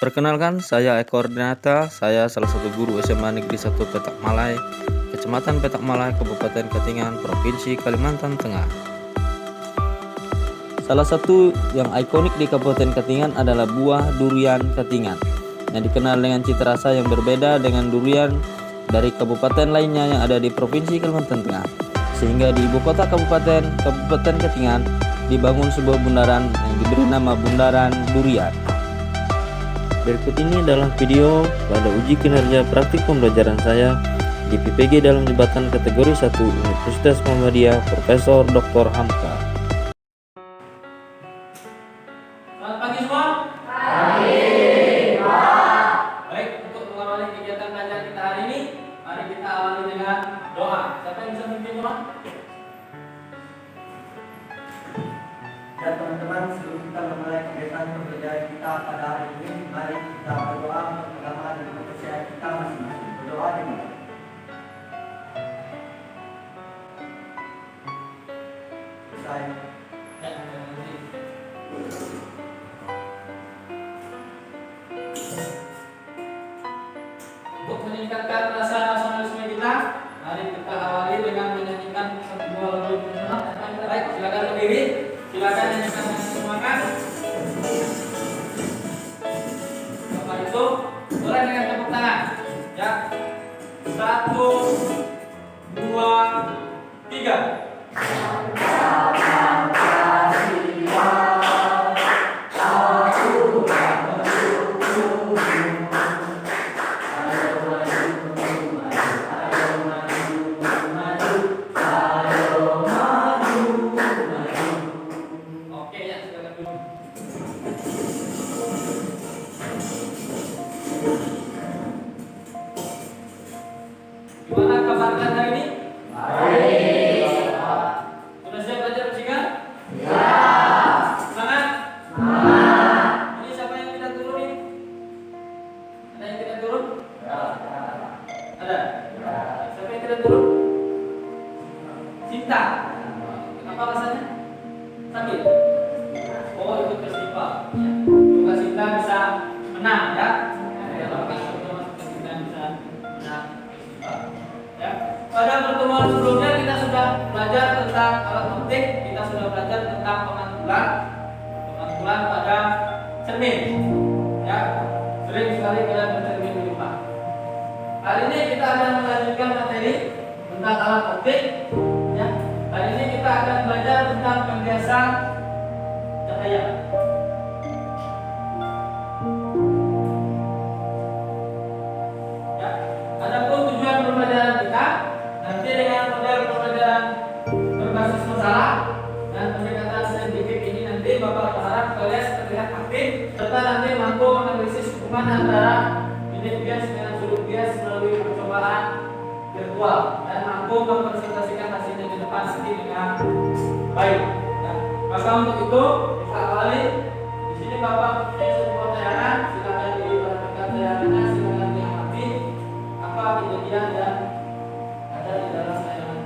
Perkenalkan, saya Eko Ordinata. Saya salah satu guru SMA Negeri 1 Petak Malai, Kecamatan Petak Malai, Kabupaten Katingan, Provinsi Kalimantan Tengah. Salah satu yang ikonik di Kabupaten Katingan adalah buah durian Katingan, yang dikenal dengan cita rasa yang berbeda dengan durian dari kabupaten lainnya yang ada di Provinsi Kalimantan Tengah. Sehingga di ibu kota Kabupaten Katingan dibangun sebuah bundaran yang diberi nama Bundaran Durian. Berikut ini adalah video pada uji kinerja praktik pembelajaran saya di PPG dalam jabatan kategori 1 Universitas Muhammadiyah Profesor Dr. Hamka. Selamat pagi semua. Pagi, Pak. Baik, untuk mengawali kegiatan belajar kita hari ini, mari kita awali dengan doa. Siapa yang bisa memimpin doa? Dan teman-teman, sebelum kita memulai kegiatan pembelajaran kita pada hari ini, mari kita berdoa untuk agama dan kepercayaan kita masing-masing. Berdoa dimulai. Selesai. Ya, terima kasih. Untuk meningkatkan rasa nasionalisme kita, mari kita awali dengan menyanyikan satu buah lagu nasional. Baik, silakan berdiri. Silakan nyanyikan dengan semangat. Bapak itu boleh dengan tepuk tangan. Ya, 1, 2, 3. Oke ya, silakan dulu. Gimana kabar kalian hari ini? Baik, Pak. Sudah siap belajar bersingan? Ya. Semangat? Semangat. Ini siapa yang tidak turun ini? Ada yang tidak turun? Ada? Siapa yang tidak turun? Cinta. Kenapa rasanya? Sakit? Oh, ikut festival. Ya. Semoga Cinta bisa menang ya. Dalam kasus Cinta bisa menang festival. Ya. Pada pertemuan sebelumnya kita sudah belajar tentang alat optik, kita sudah belajar tentang pemantulan pada cermin. Ya, sering sekali kalian bercermin di rumah. Hari ini kita akan melanjutkan materi tentang alat optik. Ya, hari ini kita akan belajar tentang penghiasan cahaya. Ya, adapun tujuan pembelajaran kita nanti dengan model pembelajaran berbasis masalah dan pendekatan saintifik ini nanti Bapak berharap kalian terlihat aktif serta nanti mampu menganalisis hubungan antara unit bias dengan sudut bias melalui percobaan virtual dan mampu mempresentasikan hasilnya di depan nanti dengan baik. Ya, maka untuk itu kita awali. Di sini Bapak punya sebuah tayangan, silakan diperhatikan tayangannya, silakan diamati apa kejadian dan ada di dalam tayangan.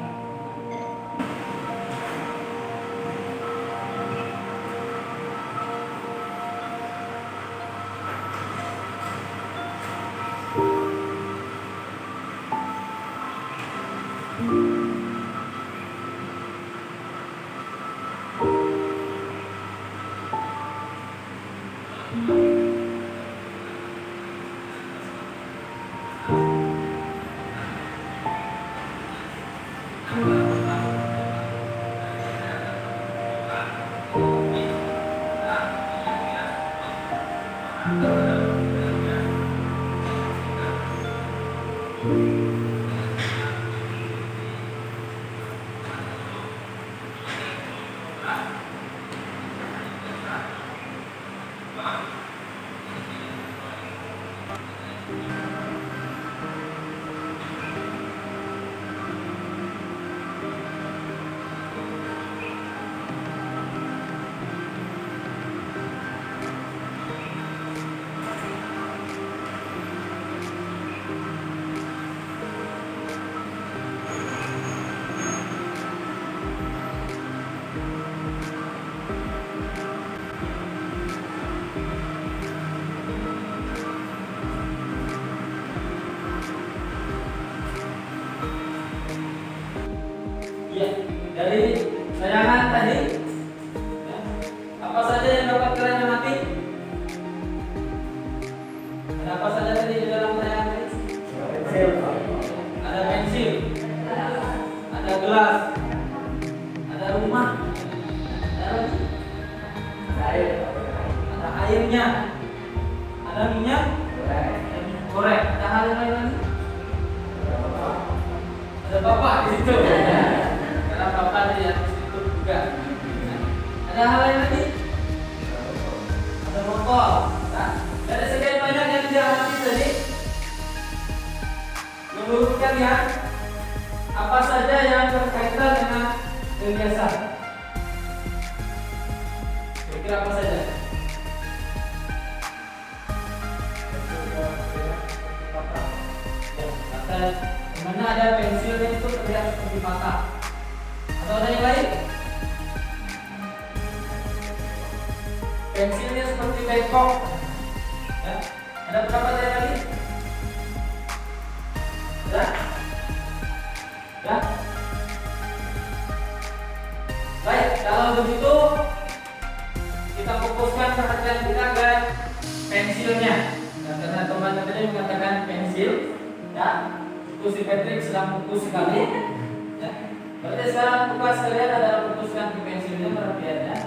tadi? Ya. Apa saja yang dapat keranjang mati? Ada apa saja tadi di dalam keranjang mati? Ada pensil, ada gelas, ada rumah, ada airnya, ada minyak goreng, ada hal yang lain lagi? Ada bapak di situ, karena bapak di situ juga. Ada hal lain lagi? Ada motor. Nah, dari sekian banyak yang diamati tadi, menurut kalian apa saja yang berkaitan dengan perhiasan? Kira-kira apa saja? Ya, mana ada pensilnya itu terlihat seperti patah. Atau ada yang lain? Pensilnya seperti bengkok. Ya. Ada berapa tadi lagi? Ya? Ya? Baik, kalau begitu kita fokuskan perhatian kita ke pensilnya. Ya, karena teman tadi mengatakan pensil, ya, itu si Patrick sedang fokus sekali. Ya. Berarti sekarang fokus kalian adalah fokuskan ke pensilnya perhatiannya.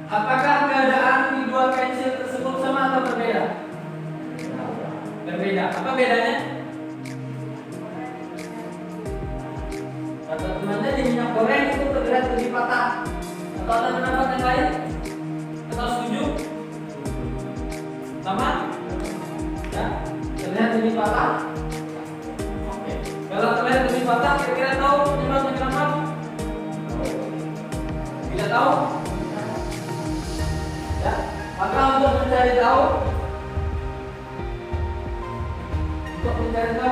Apakah keadaan di dua pensil tersebut sama atau berbeda? Berbeda. Apa bedanya? Kata temannya di minyak goreng itu terlihat lebih patah. Atau ada pendapat yang lain? Atau setuju? Sama? Ya, terlihat lebih patah. Oke. Kalau terlihat lebih patah, kira-kira tahu penyebabnya kenapa? Tidak tahu? Ya, maka untuk mencari tahu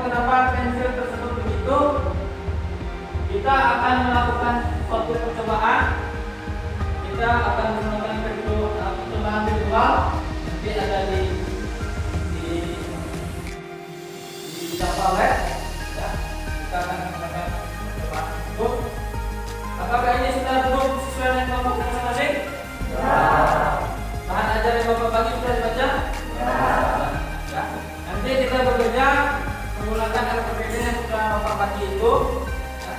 kenapa pensil tersebut begitu, kita akan melakukan suatu percobaan. Kita akan melakukan percobaan virtual. Nanti ada di Java Lab. Ya, kita akan melakukan percobaan itu. Apakah ini sudah belum sesuai dengan kelompok masing-masing? Ya. Bahan ajar yang Bapak bagi sudah dibaca? Ya. Nanti kita bekerja menggunakan RPG yang sudah Bapak bagi itu. Ya.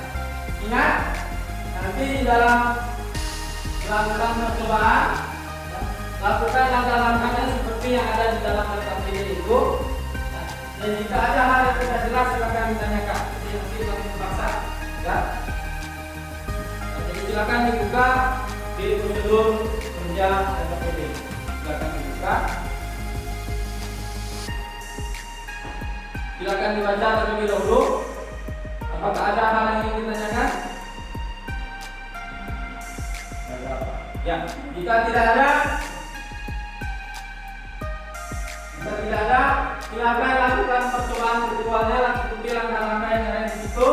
Ingat, nanti di dalam melakukan percobaan, ya, lakukan langkah-langkahnya seperti yang ada di dalam RPG itu. Ya. Dan jika ada hal yang tidak jelas, silakan ditanyakan. Jadi nanti kami paksa. Ya. Jadi silakan dibuka di prosedur kerja RPG. Silakan dibuka. Silakan dibaca terlebih dahulu. Apakah ada hal yang ingin ditanyakan? Ya, jika tidak ada, silakan lakukan percobaan virtualnya, ikuti langkah-langkah yang ada di situ.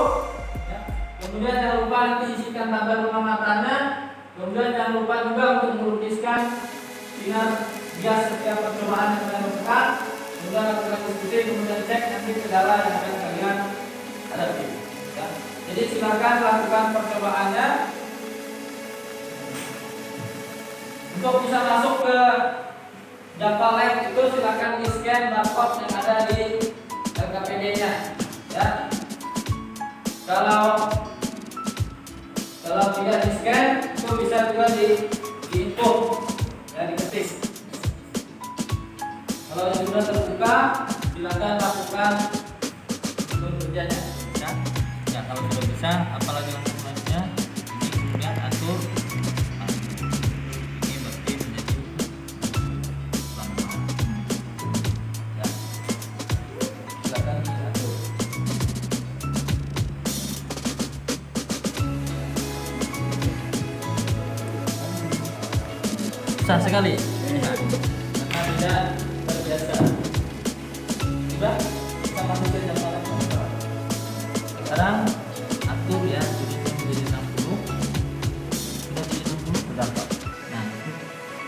Ya. Kemudian jangan lupa nanti isikan tabel rumah matanya. Kemudian jangan lupa juga untuk melukiskan sinar bias setiap percobaan yang kalian lakukan. Kemudian lakukan diskusi, kemudian cek nanti kendala yang akan kalian hadapi. Ya. Jadi silakan lakukan percobaannya. Untuk bisa masuk ke Java Lab itu silakan di scan barcode yang ada di RKPD-nya. Ya. Kalau tidak di scan itu bisa juga di input, ya, diketik. Kalau yang sudah terbuka, silakan lakukan kerjanya. Ya. Ya, kalau sudah bisa, apalagi langkah selanjutnya, ini kemudian atur. Ini berarti menjadi langkah. Ya. Silakan diatur. Susah sekali. Karena tidak terbiasa. Sudah kita masuk ke Java Lab. Sekarang atur ya, judulnya menjadi 60. Sudah jadi 60 terdapat. Nah,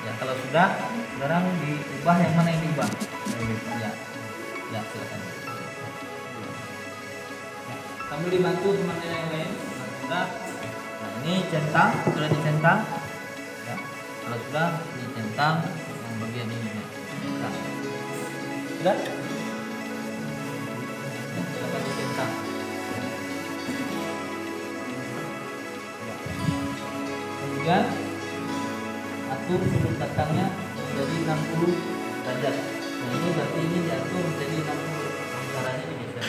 ya kalau sudah, sekarang diubah yang mana yang diubah? Ya, ya silakan. Ya, kamu dibantu teman yang lain. Sudah. Nah Ini centang, sudah dicentang. Ya. Kalau sudah dicentang, yang bagian ini ya. Centang. Sudah? Ya, silakan dicentang. Ya. Kemudian atur sudut batangnya menjadi 60 derajat. Nah ini berarti ini diatur menjadi 60. Caranya ini bisa.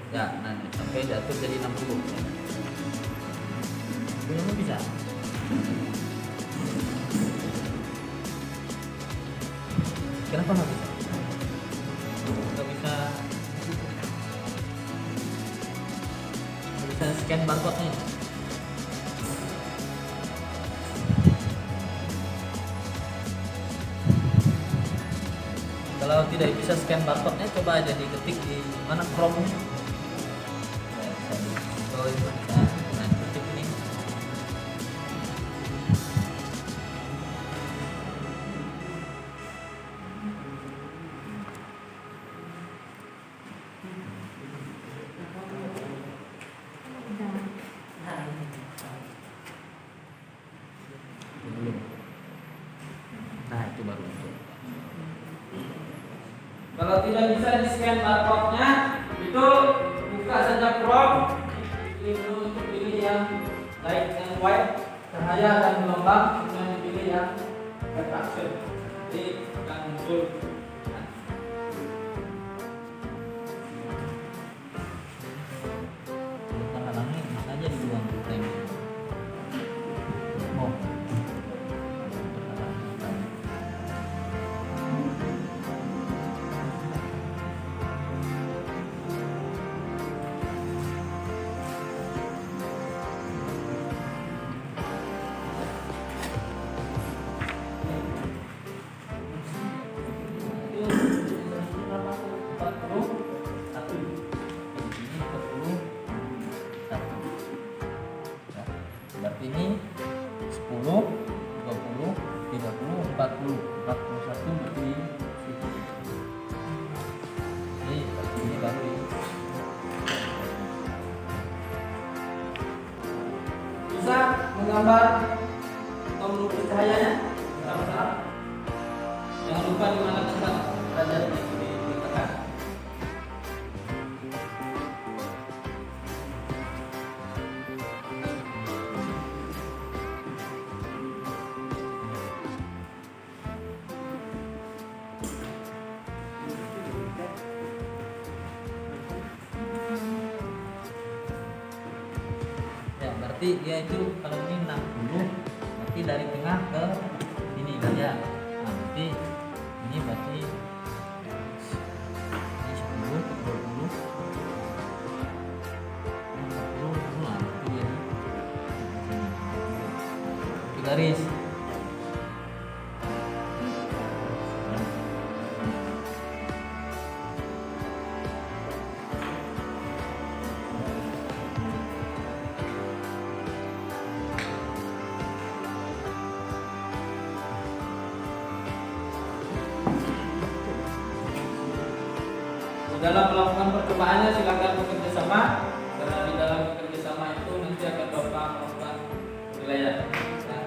Ya, nanti sampai diatur jadi 60. Belum bisa. Kenapa nggak bisa? Nggak bisa. Nggak bisa scan barcode-nya. Kalau tidak bisa scan barcode-nya, coba aja diketik di mana Chrome-nya. Nah, ketik ini. Belum. Nah, itu baru. Kalau tidak bisa di scan barcode-nya, itu buka saja Chrome, pilih yang light and white, cahaya dan gelombang, kemudian pilih yang refraction. Jadi akan muncul. Kadang-kadang ini aja dibuang time. Oh. Berarti ini 10, 20, 30, 40, 41 berarti di situ. Ini baru ini. Bisa menggambar atau melukis cahayanya sama-sama. Jangan lupa di mana tempat derajat ditekan. Ya, berarti dia itu kalau ini 60, berarti dari tengah ke sini saja. Nah, berarti ini berarti ini 10, 20, 40, nah, itu jadi itu garis. Dalam melakukan percobaannya silakan bekerja sama, karena di dalam bekerja sama itu nanti akan Bapak melakukan penilaian. Ya.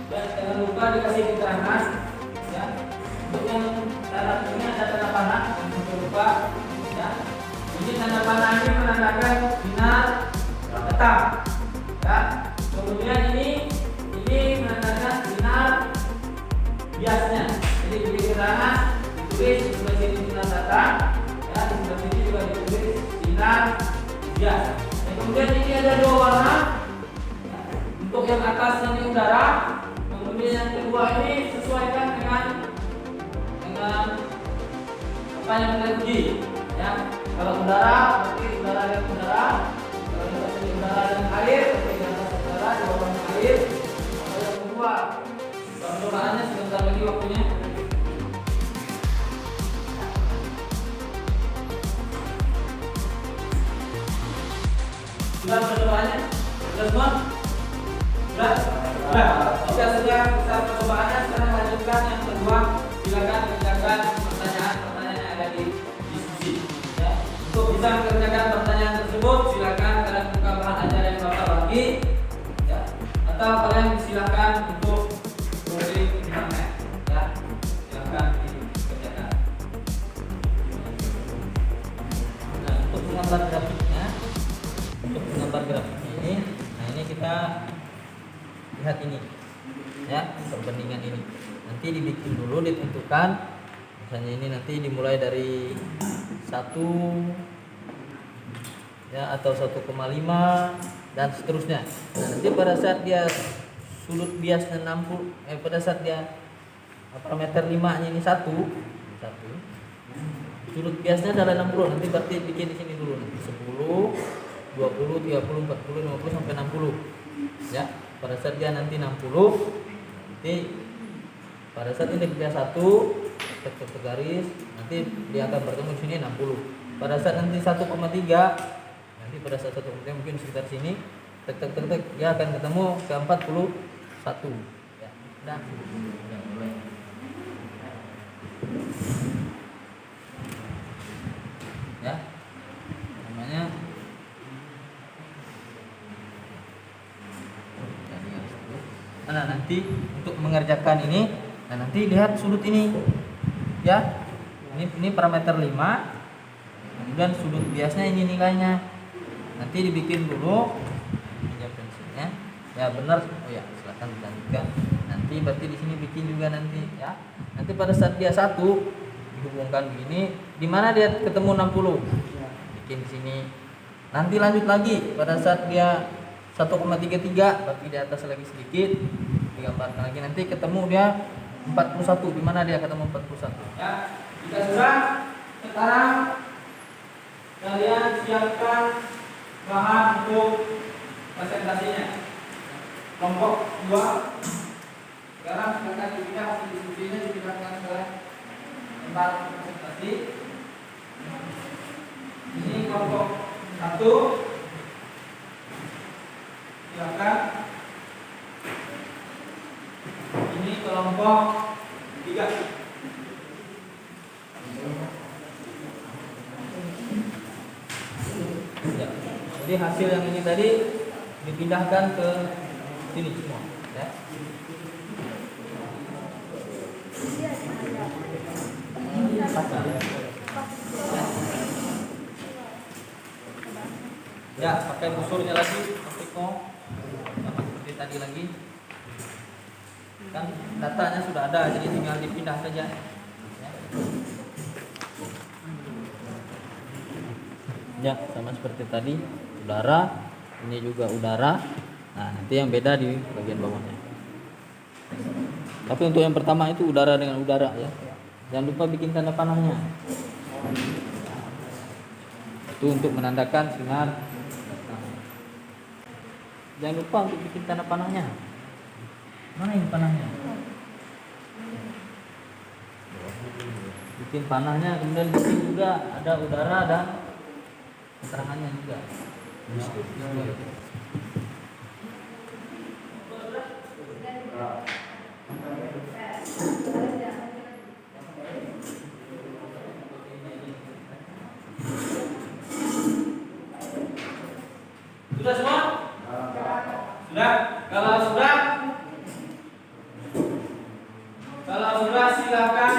Dan jangan lupa dikasih keterangan, ya. Untuk yang tanda ini ada tanda panah, jangan lupa, ya. Ini tanda panah ini menandakan sinar tetap, ya. Kemudian ini menandakan sinar biasnya. Jadi di keterangan ditulis di sebelah sini sinar datang, ya. Di sebelah sini juga ditulis sinar bias. Dan kemudian ini ada dua warna. Ya. Untuk yang atas ini udara. Kemudian yang kedua ini sesuaikan dengan apa yang kita uji. Ya, kalau udara berarti udara dan udara. Kalau yang satu udara dan air, berarti yang satu udara di bawah air. Kalau yang kedua, percobaannya sebentar lagi waktunya. Sudah percobaannya? Sudah semua? Sudah? Sudah. Oke, sudah kita percobaannya. Sekarang lanjutkan yang kedua. Silakan kerjakan pertanyaan-pertanyaan yang ada di diskusi. Ya. Untuk bisa mengerjakan pertanyaan tersebut, silakan kalian buka bahan ajar yang Bapak bagi. Ya. Atau kalian silakan untuk browsing internet. Ya. Silakan dikerjakan. Nah, untuk menggambar grafiknya. Untuk menggambar grafiknya ini, nah ini kita lihat ini, ya perbandingan ini. Nanti dibikin dulu, ditentukan. Misalnya ini nanti dimulai dari 1 ya atau 1,5 dan seterusnya. Nah, nanti pada saat dia sudut biasnya 60, pada saat dia parameter 5-nya ini 1, sudut biasnya adalah 60. Nanti berarti bikin di sini dulu nanti 10, 20, 30, 40, 50 sampai 60. Ya, pada saat dia nanti 60, nanti pada saat ini dia 1, tek garis, nanti dia akan bertemu di sini 60. Pada saat nanti 1,3, nanti pada saat 1,3 mungkin sekitar sini, tek dia akan ketemu ke 41. Ya, udah mulai. Ya, namanya nah nanti untuk mengerjakan ini, nah nanti lihat sudut ini ya, ini parameter 5, kemudian sudut biasnya ini nilainya, nanti dibikin dulu aja pensilnya ya benar. Oh ya, silakan dilanjutkan. Nanti berarti di sini bikin juga nanti ya. Nanti pada saat dia 1 dihubungkan begini, di mana dia ketemu 60, bikin di sini. Nanti lanjut lagi pada saat dia 1,33, berarti di atas lagi sedikit, digambarkan lagi, nanti ketemu dia 41, di mana dia ketemu 41. Ya, jika sudah, sekarang kalian siapkan bahan untuk presentasinya. Kelompok 2. Sekarang silakan dipindah hasil diskusinya, dipindahkan ke tempat presentasi. Ini kelompok 1. Silakan. Ini kelompok 3. Ya. Jadi hasil yang ini tadi dipindahkan ke sini semua, ya. Ya, pakai busurnya lagi, sama seperti tadi lagi. Kan datanya sudah ada, jadi tinggal dipindah saja. Ya, sama seperti tadi, udara, ini juga udara. Nah, nanti yang beda di bagian bawahnya. Tapi untuk yang pertama itu udara dengan udara ya. Jangan lupa bikin tanda panahnya. Itu untuk menandakan sinar. Jangan lupa untuk bikin tanda panahnya. Mana ini panahnya? Bikin panahnya, kemudian bikin juga ada udara dan keterangannya juga. Sudah semua? Sudah? Kalau sudah silakan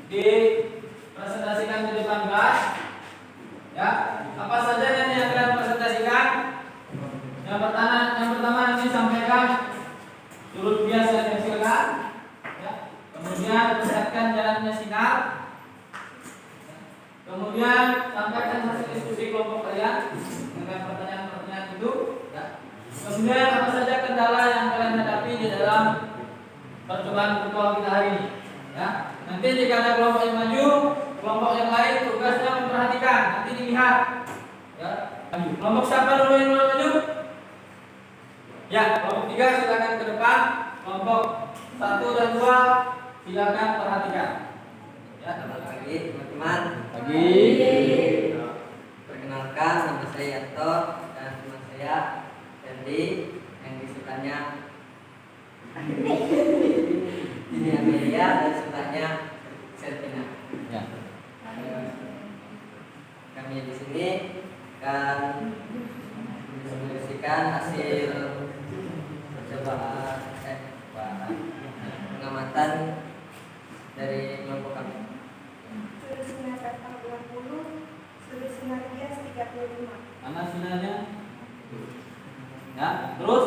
dipresentasikan di depan kelas. Ya, apa saja yang kalian presentasikan? Yang pertama nanti sampaikan sudut bias yang dihasilkan. Ya. Kemudian perlihatkan jalannya sinar. Kemudian sampaikan hasil diskusi kelompok kalian dengan pertanyaan-pertanyaan itu. Ya. Kemudian apa saja kendala yang kalian hadapi di dalam percobaan virtual kita hari ini. Ya. Nanti jika ada kelompok yang maju, kelompok yang lain tugasnya memperhatikan dilihat. Ya, maju. Kelompok siapa dulu yang mulai maju? Ya, kelompok 3 silakan ke depan. Kelompok 1 dan 2 silakan perhatikan. Ya, Selamat pagi teman-teman. pagi. Perkenalkan, nama saya Yanto dan teman saya Fendi yang disebutnya ini Amelia dan sebelahnya Selvina. Ya. Kami di sini akan mendiskusikan hasil percobaan pengamatan dari kelompok kami. Sudut sinar datang 20, sudut sinar bias 35. Mana sinarnya? Ya, terus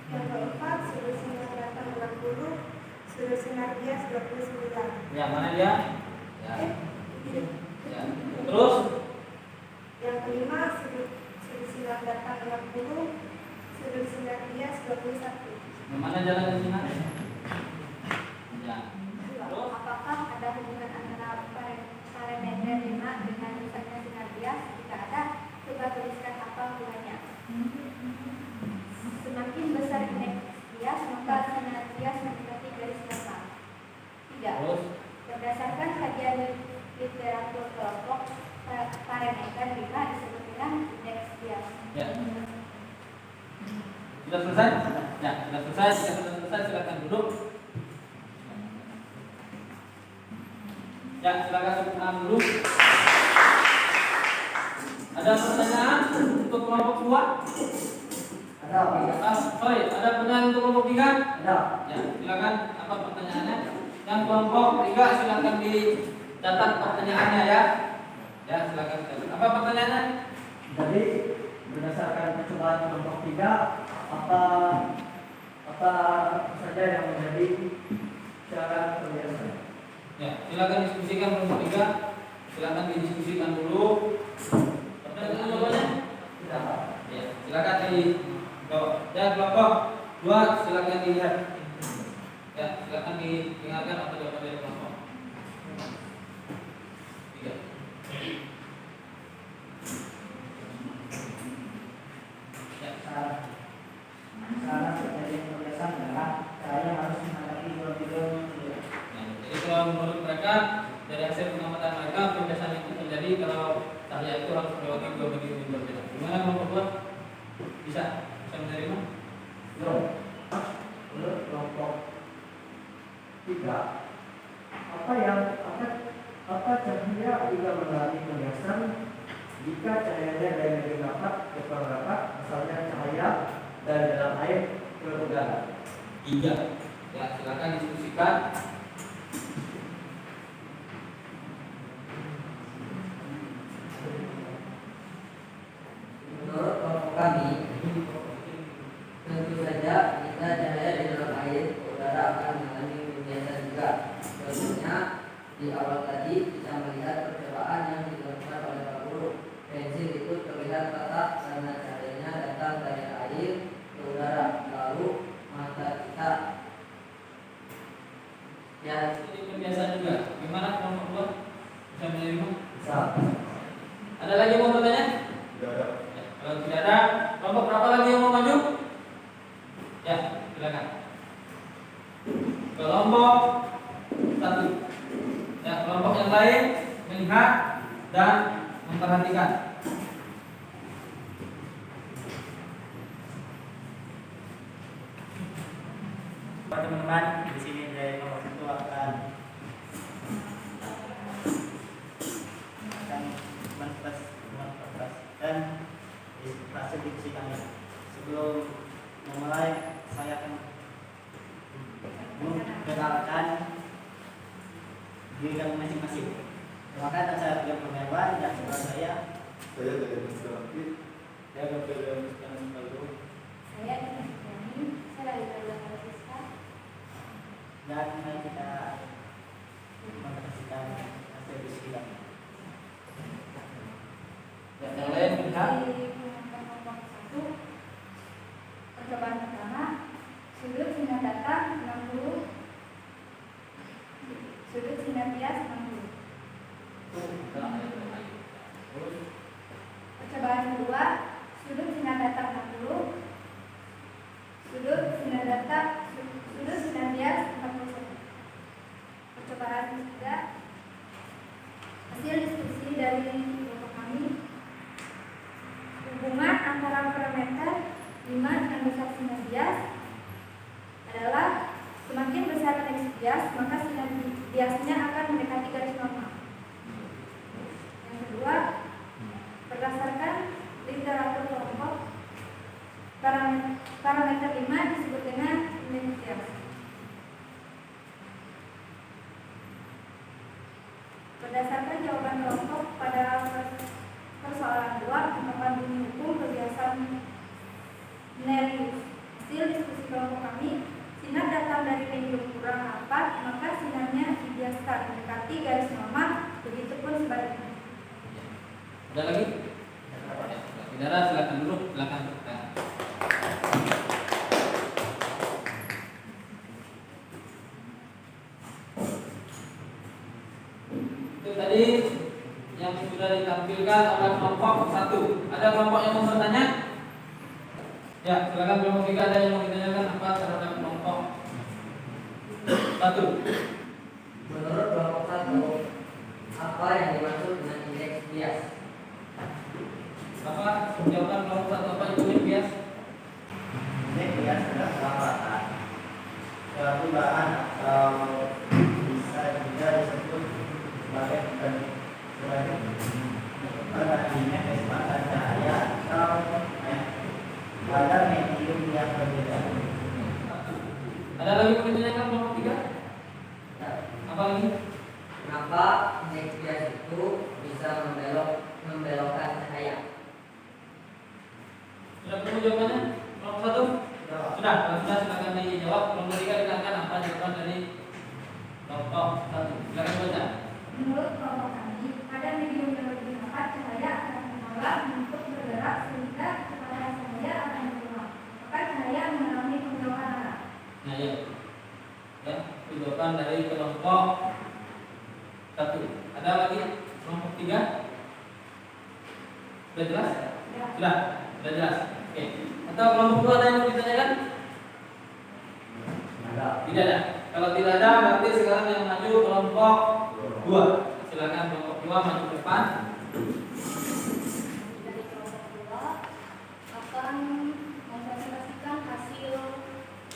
Yang keempat, sudut sinar datang 20, sudut sinar bias 29. ya mana dia? Ya. Iya. Ya. Terus Yang kelima, sudut sinar datang 60, sudut sinar bias 21. mana jalan ke sinar? Ya. Apakah ada hubungan antara parameter 5 dengan rusaknya sinar bias? Jika ada, coba tuliskan apa hubungannya. Semakin besar indeks bias, maka sinar bias mendekati garis dasar. 3. Terus Berdasarkan kajian literatur kelompok, parameter 5 disebut dengan indeks bias. ya. Sudah selesai? Ya, sudah selesai. Jika sudah selesai silakan duduk. Ya, silakan tepuk tangan dulu. Ada pertanyaan untuk kelompok 2? Ada apa? Sorry, ada pertanyaan untuk kelompok 3? Ada. Ya, silakan. Apa pertanyaannya? Yang kelompok 3 silakan dicatat pertanyaannya ya. Ya, silakan. Apa pertanyaannya? Jadi berdasarkan percobaan kelompok 3, apa saja yang menjadi syarat pembiasan? Ya, silakan diskusikan kelompok 3. Silakan didiskusikan dulu. Pertanyaan jawabannya? Tidak. Ya, silakan dijawab. Ya, kelompok 2 silakan dilihat. Ya, silakan didengarkan apa jawaban dari kelompok 3. Ya, Syarat terjadi pembiasan adalah saya harus menghadapi dua bidang. ya, jadi kalau menurut mereka dari hasil pengamatan mereka pembiasan itu terjadi kalau cahaya itu harus melewati 2 bagi yang berbeda. Gimana kelompok 2? Bisa menerima? Menurut kelompok 3, apa cahaya juga mengalami pembiasan jika cahayanya dari negeri dapat ke perangkat, asalnya cahaya dari dalam air ke udara. 3. Ya, silakan diskusikan. Menurut kelompok kami, tentu saja jika cahaya di dalam air ke udara akan mengalami pembiasan juga. Contohnya di awal tadi kita melihat percobaan yang dilakukan oleh Pak Guru. Pensil itu terlihat retak karena cahayanya datang dari air ke udara. Lalu mata kita ya Jadi pembiasan juga. Gimana kelompok 2? Bisa menerima? bisa. Ada lagi yang mau bertanya? Tidak ada. Ya, kalau tidak ada, kelompok berapa lagi yang mau maju? Ya, silakan. Kelompok 1. Ya, kelompok yang lain melihat dan memperhatikan. Pak teman-teman, di sini dari nomor 1 akan membahas dan hasil diskusi kami. Sebelum memulai, saya akan memperkenalkan diri kami masing-masing. Terima kasih, saya Film Purniawan dan sebelah saya Saya dari Mr. Rakit. saya Gabriel Mustafa Kaldo Saya Dini, saya dari Kabupaten Francisca. dan mari kita mempresentasikan hasil diskusi kami. Ya, yang lain melihat. Di kelompok 1, percobaan pertama, sudut sinar datang 60, sudut sinar bias 60. Itu adalah ayat yang lain. bias, maka sinar biasnya akan mendekati garis normal. Yang kedua, berdasarkan literatur kelompok, parameter 5 disebut dengan indeks bias. Berdasarkan jawaban kelompok pada persoalan 2, ungkapan bunyi hukum kebiasaan Nerius. Hasil diskusi kelompok kami, sinar datang dari medium kurang rapat, maka sinarnya dibiaskan mendekati garis normal, begitupun sebaliknya. Ada lagi? Saudara silakan dulu, silakan. Itu tadi yang sudah ditampilkan oleh kelompok 1. Ada kelompok yang mau bertanya? Ya, silakan kelompok 3 ada yang mau ditanyakan apa terhadap kelompok 1? Menurut kelompok 1, apa yang dimaksud dengan indeks bias? Apa jawaban kelompok 1 apa itu indeks bias? Indeks bias adalah kerapatan, perubahan atau bisa juga disebut sebagai perbandingan kecepatan cahaya atau pada medium yang berbeda. Ada lagi yang mau ditanyakan kelompok 3? Apa lagi? Kenapa indeks bias itu bisa membelokkan cahaya? Sudah ketemu jawabannya? Kelompok 1? Sudah, kalau sudah silakan dijawab. Kelompok 3 silakan apa jawaban dari kelompok 1? Silakan baca. Menurut kelompok kami, ada medium yang lebih rapat, cahaya akan menolak untuk bergerak sehingga kecepatan cahaya akan berkurang. Maka cahaya mengalami penjauhan arah. Nah, ya. Ya, itu jawaban dari kelompok 1. Ada lagi kelompok 3? Sudah jelas? Ya. Sudah jelas. Oke. Atau kelompok 2 ada yang mau ditanyakan? Tidak ada. Kalau tidak ada, berarti sekarang yang maju kelompok 2. Silakan kelompok 2 maju ke depan. Dari kelompok 2 akan mempresentasikan hasil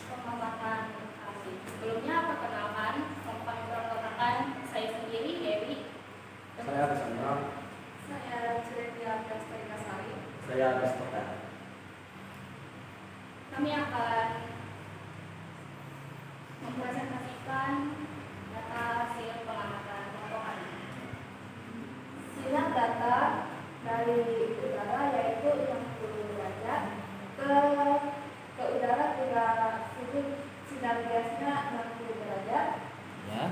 pengamatan hasil. Sebelumnya perkenalkan, kelompok yang beranggotakan saya sendiri, Dewi. Saya Alexandra. Saya Celia Prastarikasari. Saya Alexandra. Kami akan mempresentasikan data hasil pengamatan kelompok kami. Sinar data dari udara yaitu 60 derajat ke udara juga sudut sinar biasnya 60 derajat. Ya.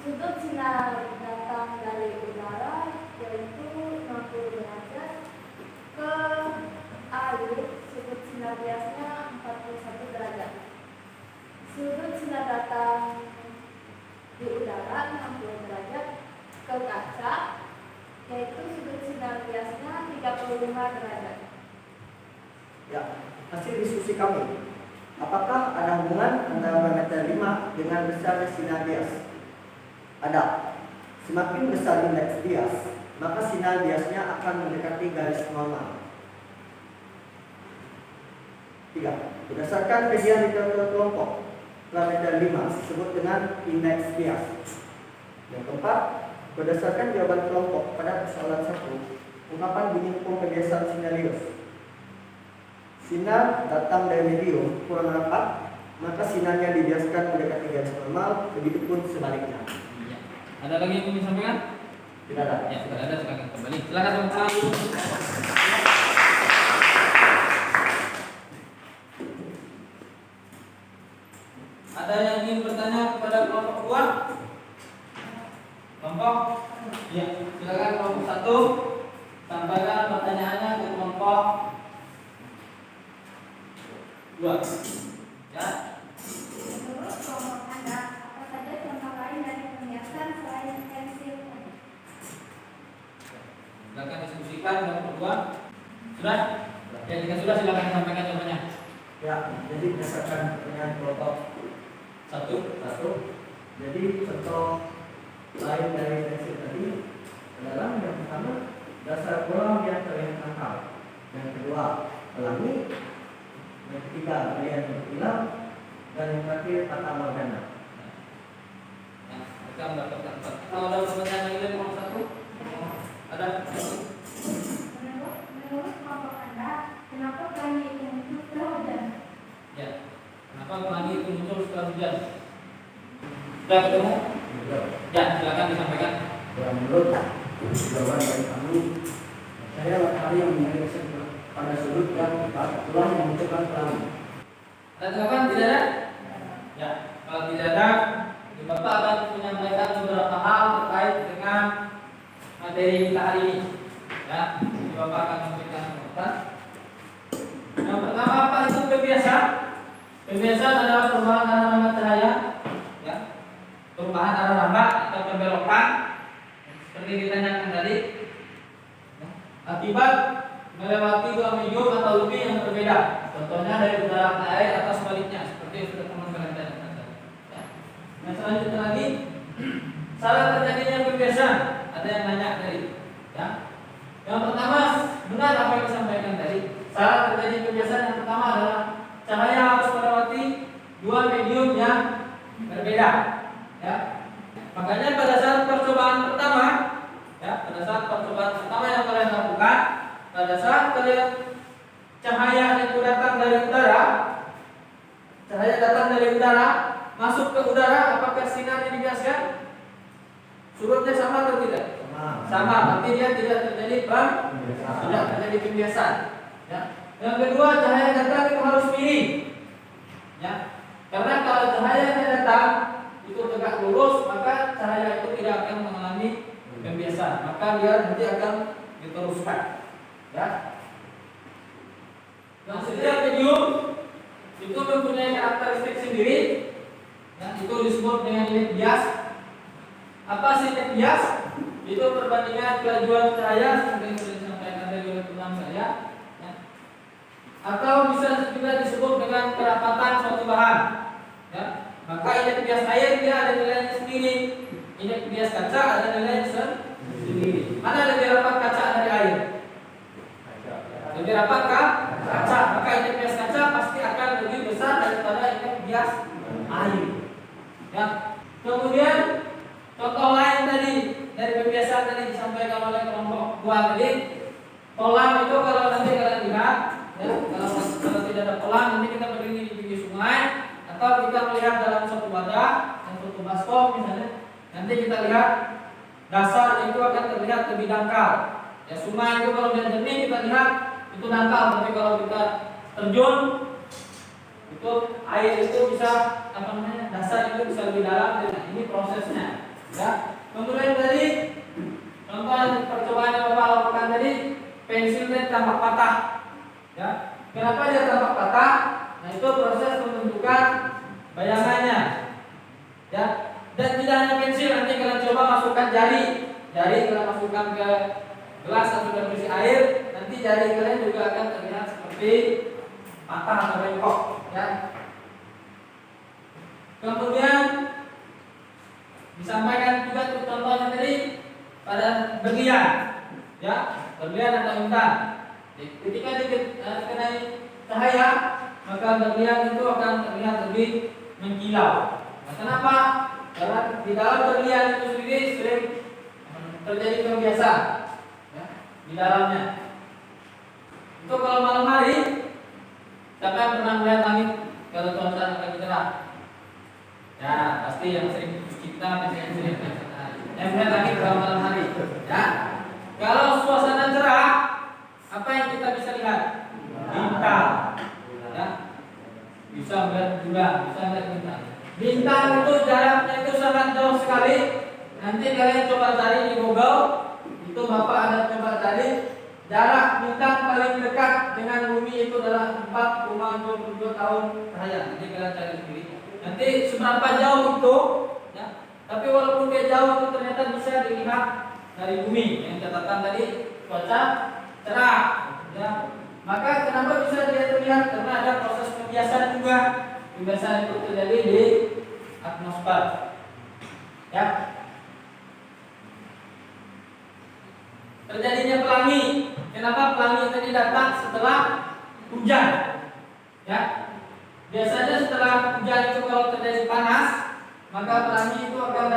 Sudut sinar datang dari udara yaitu 60 derajat ke air, sudut sinar biasnya 41 derajat. Sudut sinar datang di udara 60 derajat ke kaca yaitu sudut sinar biasnya 35 derajat. Ya, hasil diskusi kami. Apakah ada hubungan antara parameter 5 dengan besar sinar bias? Ada. Semakin besar indeks bias, maka sinar biasnya akan mendekati garis normal. 3. Berdasarkan kajian literatur kelompok, parameter 5 disebut dengan indeks bias. Yang keempat, berdasarkan jawaban kelompok pada persoalan 1, ungkapan bunyi hukum kebiasaan Nerius. Sinar datang dari medium kurang rapat, maka sinarnya dibiaskan mendekati garis normal, begitupun sebaliknya. Ya. Ada lagi yang ingin disampaikan? Tidak ada. Ya, sudah ada, silakan kembali. Silakan teman-teman. Ada yang ingin bertanya kepada kelompok 2? Kelompok? Ya, silakan kelompok 1 sampaikan pertanyaannya ke kelompok 2. Ya. Menurut kelompok Anda, apa saja contoh lain dari pembiasan selain pensil? Silakan diskusikan kelompok 2. Sudah? Ya, jika sudah silakan sampaikan jawabannya. Ya, jadi berdasarkan pertanyaan kelompok 1. jadi contoh lain dari pensil tadi adalah yang pertama dasar bola yang terlihat tangkal, yang kedua pelangi, yang ketiga galian berkilau, dan yang terakhir fata morgana. kita mendapatkan 4. Kalau ada pertanyaan yang lain nomor 1? Ada? Menurut kelompok Anda, kenapa pelangi itu muncul setelah hujan? Ya. Kenapa pelangi itu muncul setelah hujan? Sudah ketemu? Ya, silakan disampaikan. Ya, menurut jawaban dari kami, saya matahari yang mengalir pada sudut yang itulah yang memunculkan pelangi. Ada tanggapan? Tidak ada? Ya, kalau tidak ada, Bapak akan menyampaikan beberapa hal terkait dengan materi kita hari ini. Ya, Bapak akan memberikan tanggapan. Yang pertama, apa itu pembiasan? Pembiasan adalah perubahan arah lambat cahaya, ya, perubahan arah lambat atau pembelokan, seperti ditanyakan tadi, ya, akibat melewati dua medium atau lebih yang berbeda. Contohnya dari udara ke air atau sebaliknya, seperti yang sudah teman-teman tanyakan tadi. Ya. Nah, selanjutnya lagi, salah terjadinya pembiasan. Ada yang nanya tadi. Ya. Yang pertama, benar apa yang disampaikan tadi. Salah terjadi pembiasan yang pertama adalah cahaya harus melewati dua medium yang berbeda. Ya. Makanya pada saat percobaan pertama, ya, pada saat percobaan pertama yang kalian lakukan, pada saat kalian cahaya itu datang dari udara, cahaya datang dari udara, masuk ke udara, apakah sinarnya dibiaskan? Surutnya sama atau tidak? Sama, berarti dia tidak terjadi tidak terjadi pembiasan. Ya. Yang kedua, cahaya datang itu harus miring. Ya. Karena kalau cahayanya datang itu tegak lurus, maka cahaya itu tidak akan mengalami pembiasan, maka dia nanti akan diteruskan. Ya. Yang setiap medium itu mempunyai karakteristik sendiri, ya, itu disebut dengan indeks bias. Apa sih indeks bias? Itu perbandingan kelajuan cahaya seperti yang sudah disampaikan dari teman saya, ya. Atau bisa juga disebut dengan kerapatan suatu bahan. Ya. Maka indeks bias air dia ada nilainya sendiri, indeks bias kaca ada nilainya sendiri. Mana lebih rapat kaca dari air? Lebih rapat kaca, maka indeks bias kaca pasti akan lebih besar daripada indeks bias air. Ya. Kemudian contoh lain tadi dari pembiasan tadi disampaikan oleh kelompok dua tadi, kolam itu kalau nanti kalian lihat, ya, kalau tidak ada kolam nanti kita berdiri di pinggir sungai atau kita melihat dalam suatu wadah, dan suatu baskom misalnya, nanti kita lihat dasar itu akan terlihat lebih dangkal. Ya, sungai itu kalau dia jernih kita lihat itu dangkal, tapi kalau kita terjun itu air itu bisa dasar itu bisa lebih dalam. Nah, ini prosesnya. Ya. Kemudian tadi contoh percobaan yang Bapak lakukan tadi, pensilnya tampak patah. Ya. Kenapa dia tampak patah? Nah, itu proses pembentukan bayangannya. Ya. Dan tidak hanya pensil, nanti kalian coba masukkan jari kalian masukkan ke gelas yang sudah berisi air, nanti jari kalian juga akan terlihat seperti patah atau bengkok. Ya. Kemudian disampaikan juga contohnya tadi pada berlian, ya, berlian atau intan. Ketika dikenai cahaya, maka berlian itu akan terlihat lebih mengkilau. Nah, kenapa? Karena di dalam berlian itu sendiri sering terjadi pembiasan, ya, di dalamnya. Itu kalau malam hari, siapa yang pernah melihat langit kalau cuaca lagi cerah? Ya, pasti yang sering kita yang sering melihat langit kalau malam hari. Ya, kalau suasana cerah, apa yang kita bisa lihat? Bintang. Ya, bisa melihat bulan, bisa melihat bintang. Bintang itu jaraknya itu sangat jauh sekali. Nanti kalian coba cari di Google, itu Bapak ada coba cari jarak bintang paling dekat dengan bumi itu adalah 4,22 tahun cahaya. Jadi kalian cari sendiri. Nanti seberapa jauh itu, ya. Tapi walaupun dia jauh itu ternyata bisa dilihat dari bumi. Yang catatan tadi cuaca cerah, ya. Maka kenapa bisa dia terlihat? Karena ada proses pembiasan juga. Pembiasan itu terjadi di atmosfer. Ya. Terjadinya pelangi. Kenapa pelangi tadi datang setelah hujan? Ya. Biasanya setelah hujan itu kalau terjadi panas, maka pelangi itu akan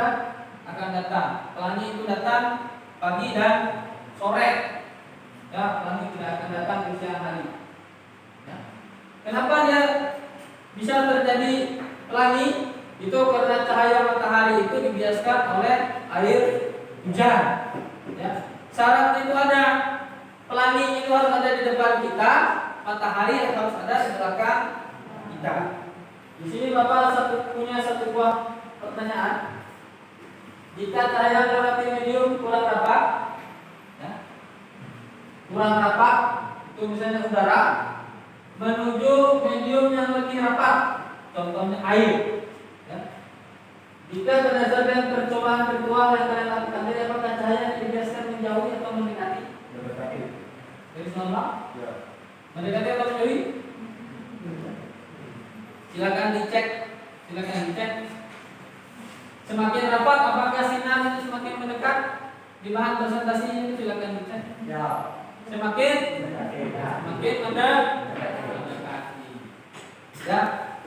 akan datang. Pelangi itu datang pagi dan sore. Ya, pelangi tidak akan datang di siang hari. Ya. Kenapa dia bisa terjadi pelangi? Itu karena cahaya matahari itu dibiaskan oleh air hujan. Ya. Syarat itu ada, pelangi itu harus ada di depan kita, matahari harus ada di belakang kita. Di sini Bapak punya satu buah pertanyaan. Jika cahaya melewati medium kurang rapat, ya, kurang rapat, itu misalnya udara, menuju medium yang lebih rapat, contohnya air. Jika berdasarkan percobaan virtual yang kalian lakukan tadi, apakah cahaya dibiaskan menjauhi atau mendekati? Mendekati. Dari normal? Ya. Mendekati atau menjauhi? Silakan dicek. Semakin rapat, apakah sinar itu semakin mendekat? Di bahan presentasinya itu silakan dicek. Ya. Semakin mendekati. Ya,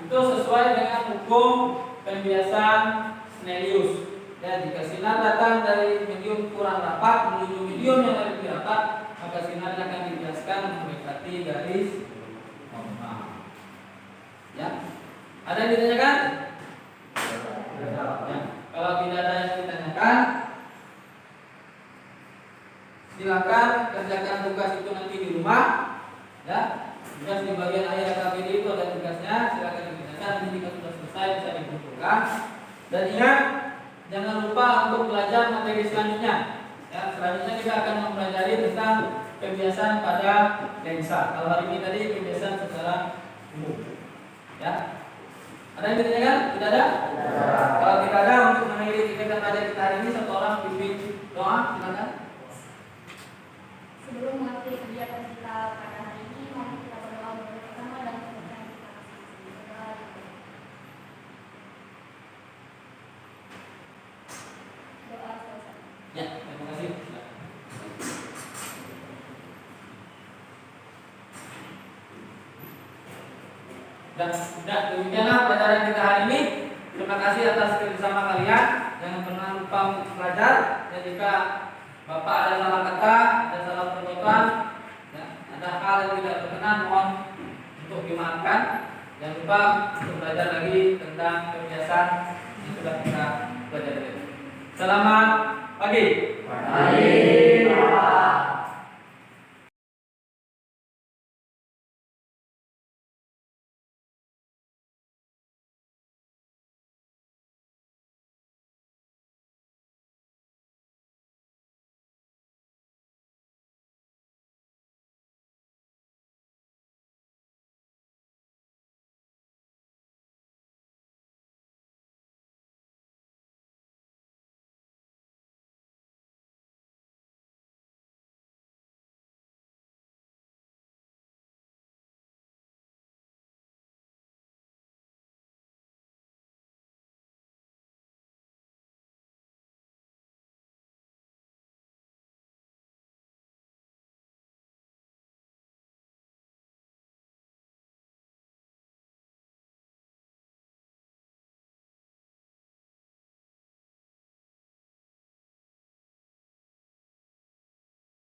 itu sesuai dengan hukum pembiasan Snellius. Ya, jika sinar datang dari medium kurang rapat menuju medium yang lebih rapat, maka sinar akan dibiaskan mendekati garis normal. Ya, ada yang ditanyakan? Ya. Kalau tidak ada yang ditanyakan, silakan kerjakan tugas itu nanti di rumah. Ya, tugas di bagian akhir KPD itu ada tugasnya, silakan dikerjakan. Nanti jika sudah selesai bisa dikumpulkan. Dan ingat, jangan lupa untuk belajar materi selanjutnya. Ya, selanjutnya kita akan mempelajari tentang pembiasan pada lensa. Kalau hari ini tadi pembiasan secara umum. Ya, ada yang ditanyakan? Tidak ada? Kalau tidak ada, untuk mengakhiri kegiatan belajar kita hari ini, satu orang pimpin doa, silakan. Sebelum mengakhiri kegiatan kita pada hari ini, mari kita berdoa bersama dan mengucapkan kita doa selesai. Ya, terima kasih. Dan demikianlah pelajaran kita hari ini. Terima kasih atas kerjasama kalian. Jangan pernah lupa belajar. Dan jika Bapak ada salah kata, ada salah perbuatan, ya, ada hal yang tidak berkenan, mohon untuk dimaafkan. Jangan lupa untuk belajar lagi tentang kebiasaan yang sudah kita pelajari. Selamat pagi. Baik.